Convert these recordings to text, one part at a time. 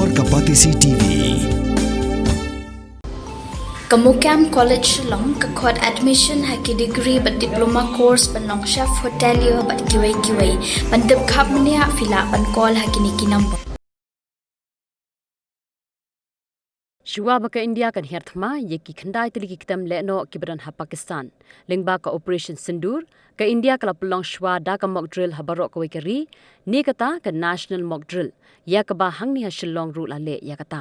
Kibor Kapatisi TV. Kamukam College Long kakot admission haki degree but diploma course panong chef hotelier but kiway pandep khap mania fila pan call haki niki number. Shua baka India kan herthma ye ki khandai tili kitam leno kibran ha Pakistan lingba ka operation sindur ka India kala pulong shwa da ka mock drill habaro ka wekeri ni kata ka national mock drill ya ka ba hangni ha shillong ru la le ya kata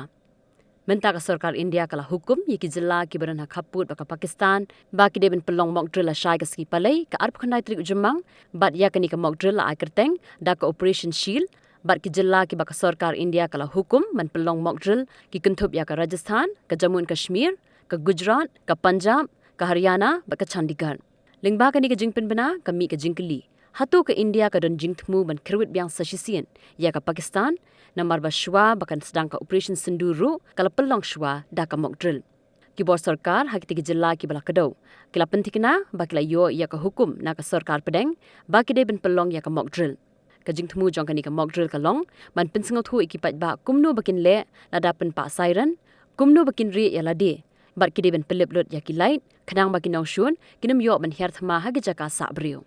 menta ka sarkar India kala hukum ye ki Jylla kibran ha Khappud baka Pakistan ba ki deben pulong mock drill la shai ka ski palai ka arp khandai tili jumang bat ya ka ni ka mock drill la akarteng da ka operation shield Bat ki Jylla ki baka sarkar India kala hukum man pelong mock drill ki kuntup ya ka Rajasthan, ka Jammu and Kashmir, ka Gujarat, ka Punjab, ka Haryana, baka Chandigarh. Lingba ka ni ka jingpin bana, ka mi ka jingkeli. Hatu ka India ka don jingtmu man kerwit biang sasisian, ya ka Pakistan, na marba shwa baka Sdang ka operation sinduru kala pelong shwa da ka mock drill. Ki bor sarkar hakiti ki Jylla ki bala kado. Kila pentikna bakila yo ya ka hukum na ka sarkar pedeng, baki de ben pelong ya ka mock drill. Kajing temu jong kani ka mock drill kalong man pensingot hu ikipat ba kumno bakin le ladapen pa siren kumno bakin ri ya lade bat kide ben pelip lot ya ki light khanang bakin nong shun kinam yo man her thama ha gi jaka sa brio